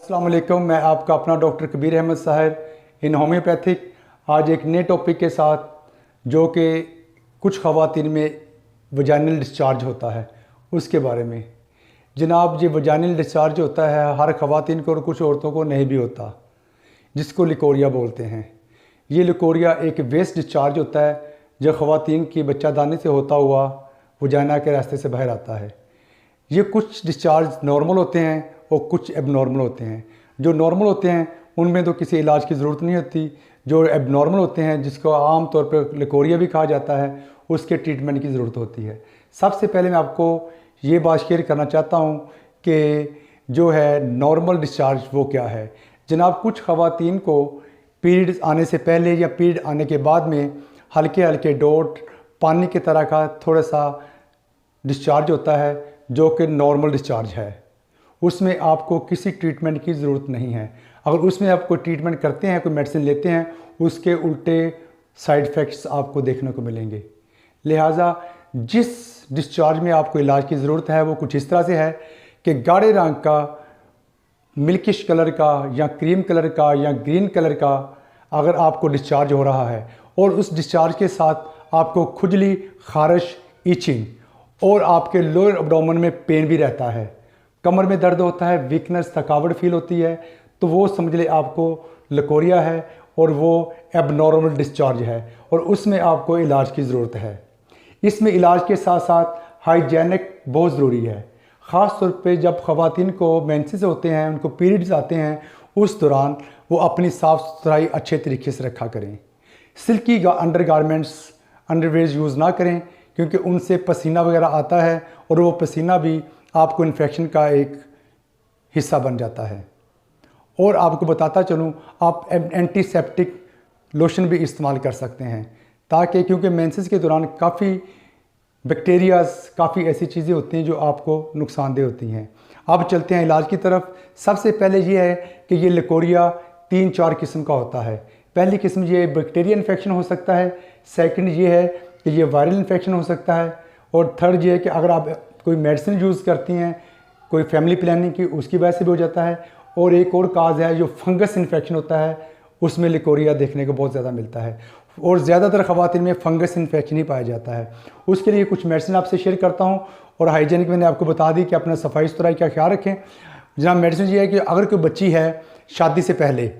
अस्सलाम वालेकुम, मैं आपका अपना doctor Kabir Ahmad Sahir in homeopathic आज एक नए टॉपिक के साथ, जो कि कुछ ख़वातीन में वजाइनल डिस्चार्ज होता है उसके बारे में। जनाब, ये वजाइनल डिस्चार्ज होता है हर ख़वातीन को और कुछ औरतों को नहीं भी होता, जिसको लिकोरिया बोलते हैं। ये लिकोरिया एक वेस्ट डिस्चार्ज होता है जो ख़वातीन की बच्चादानी से होता हुआ वजाइना के रास्ते से बाहर आता है। ये कुछ डिस्चार्ज नॉर्मल होते हैं और कुछ एबनॉर्मल होते हैं। जो नॉर्मल होते हैं उनमें तो किसी इलाज की ज़रूरत नहीं होती। जो एबनॉर्मल होते हैं, जिसको आम तौर पर लिकोरिया भी कहा जाता है, उसके ट्रीटमेंट की ज़रूरत होती है। सबसे पहले मैं आपको ये बात शेयर करना चाहता हूँ कि जो है नॉर्मल डिस्चार्ज वो क्या है। जनाब, कुछ ख़वातीन को पीरियड्स आने से पहले या पीरियड आने के बाद में हल्के हल्के डॉट पानी की तरह का थोड़ा सा डिस्चार्ज होता है, जो कि नॉर्मल डिस्चार्ज है। उसमें आपको किसी ट्रीटमेंट की ज़रूरत नहीं है। अगर उसमें आप कोई ट्रीटमेंट करते हैं, कोई मेडिसिन लेते हैं, उसके उल्टे साइड इफ़ेक्ट्स आपको देखने को मिलेंगे। लिहाजा जिस डिस्चार्ज में आपको इलाज की ज़रूरत है वो कुछ इस तरह से है कि गाढ़े रंग का, मिल्किश कलर का या क्रीम कलर का या ग्रीन कलर का अगर आपको डिस्चार्ज हो रहा है और उस डिस्चार्ज के साथ आपको खुजली, खारिश, ईचिंग और आपके लोअर एब्डोमेन में पेन भी रहता है, कमर में दर्द होता है, वीकनेस, थकावट फील होती है, तो वो समझ ले आपको लिकोरिया है और वो एबनॉर्मल डिस्चार्ज है और उसमें आपको इलाज की ज़रूरत है। इसमें इलाज के साथ साथ हाइजेनिक बहुत ज़रूरी है। ख़ास तौर पे जब ख़वातीन को मेंसेस होते हैं, उनको पीरियड्स आते हैं, उस दौरान वो अपनी साफ़ सुथराई अच्छे तरीके से रखा करें। Silky under garments, underwears use ना करें, क्योंकि उनसे पसीना वगैरह आता है और वो पसीना भी आपको इन्फेक्शन का एक हिस्सा बन जाता है। और आपको बताता चलूँ, आप एंटीसेप्टिक लोशन भी इस्तेमाल कर सकते हैं, ताकि क्योंकि मेंसेस के दौरान काफ़ी बैक्टीरियाज, काफ़ी ऐसी चीज़ें होती हैं जो आपको नुकसानदेह होती हैं। अब चलते हैं इलाज की तरफ। सबसे पहले ये है कि ये लिकोरिया 3-4 किस्म का होता है। पहली किस्म ये बैक्टीरिया इन्फेक्शन हो सकता है, सेकंड ये है कि ये वायरल इन्फेक्शन हो सकता है, और थर्ड ये है कि अगर आप कोई मेडिसिन यूज़ करती हैं कोई फैमिली प्लानिंग की, उसकी वजह से भी हो जाता है। और एक और काज है जो फंगस इन्फेक्शन होता है, उसमें लिकोरिया देखने को बहुत ज़्यादा मिलता है और ज़्यादातर ख़वातीन में फंगस इन्फेक्शन ही पाया जाता है। उसके लिए कुछ मेडिसिन आपसे शेयर करता हूँ और हाइजीनिक मैंने आपको बता दी कि अपना सफाई सुथराई का ख्याल रखें। जहाँ मेडिसिन ये है कि अगर कोई बच्ची है शादी से पहले,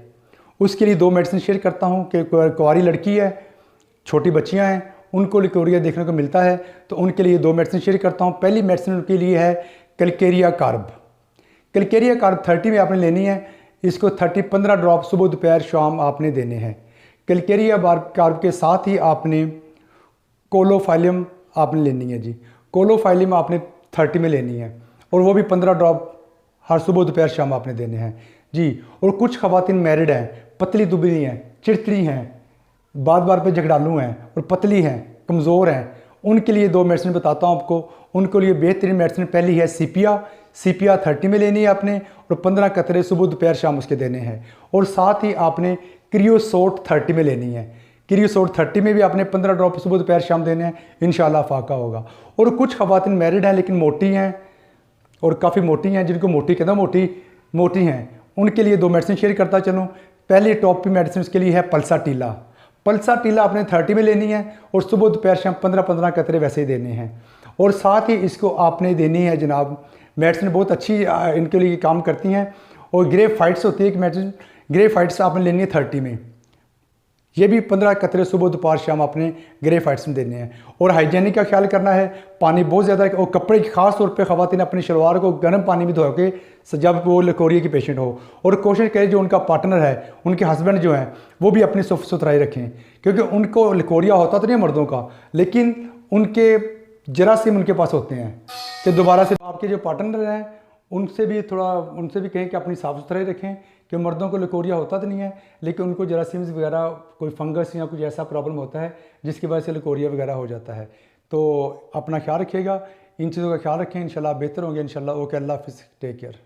उसके लिए 2 मेडिसिन शेयर करता हूँ कि कुंवारी लड़की है, छोटी बच्चियाँ हैं, उनको लिकोरिया देखने को मिलता है, तो उनके लिए 2 मेडिसिन शेयर करता हूँ। पहली मेडिसिन उनके लिए है कैलकेरिया कार्ब। कैलकेरिया कार्ब 30 में आपने लेनी है। इसको 15 ड्रॉप सुबह दोपहर शाम आपने देने हैं। कैलकेरिया कार्ब के साथ ही आपने कोलोफाइलम आपने लेनी है जी। कोलोफाइलम आपने 30 में लेनी है और वो भी 15 ड्रॉप हर सुबह दोपहर शाम आपने देने हैं जी। और कुछ ख़वातीन मैरिड हैं, पतली दुबली हैं, चिड़चिड़ी हैं, बार बार पे झगड़ालू हैं और पतली हैं, कमज़ोर हैं, उनके लिए 2 मेडिसिन बताता हूँ आपको। उनके लिए बेहतरीन मेडिसिन पहली है सीपिया 30 में लेनी है आपने और 15 कतरे सुबह दोपहर शाम उसके देने हैं। और साथ ही आपने क्रियोसोट 30 में लेनी है। क्रियोसोट 30 में भी आपने 15 ड्रॉप सुबह दोपहर शाम देने हैं, इंशाल्लाह फाका होगा। और कुछ ख़वातीन मैरिड हैं लेकिन मोटी हैं और काफ़ी मोटी हैं, जिनको मोटी कहता मोटी हैं, उनके लिए 2 मेडिसिन शेयर करता चलूँ। पहले टॉप की मेडिसिन उसके लिए है पल्साटीला आपने 30 में लेनी है और सुबह दोपहर शाम 15-15 कतरे वैसे ही देने हैं। और साथ ही इसको आपने देनी है जनाब, मेडिसिन बहुत अच्छी इनके लिए काम करती हैं। और ग्रेफाइट्स होती है एक मेडिसिन, ग्रेफाइट्स आपने लेनी है 30 में, ये भी 15 कतरे सुबह दोपहर शाम आपने ग्रेफाइट्स में देने हैं। और हाइजीनिक का ख्याल करना है, पानी बहुत ज़्यादा, और कपड़े की खास तौर पे ख़वातीन अपनी शलवार को गर्म पानी में धो के जब वो लिकोरिया की पेशेंट हो, और कोशिश करें जो उनका पार्टनर है, उनके हस्बैंड जो हैं, वो भी अपनी साफ सुथराई रखें, क्योंकि उनको लिकोरिया होता तो नहीं है मर्दों का, लेकिन उनके जरासीम उनके पास होते हैं। कि दोबारा से आपके जो पार्टनर हैं उनसे भी कहें कि अपनी साफ़ सुथराई रखें, कि मर्दों को लिकोरिया होता तो नहीं है, लेकिन उनको जरासीम्स वगैरह, कोई फंगस या कुछ ऐसा प्रॉब्लम होता है जिसकी वजह से लिकोरिया वगैरह हो जाता है। तो अपना ख्याल रखिएगा, इन चीज़ों का ख्याल रखें, इंशाल्लाह बेहतर होंगे इंशाल्लाह। ओके, अल्लाह हाफ़िज़, टेक केयर।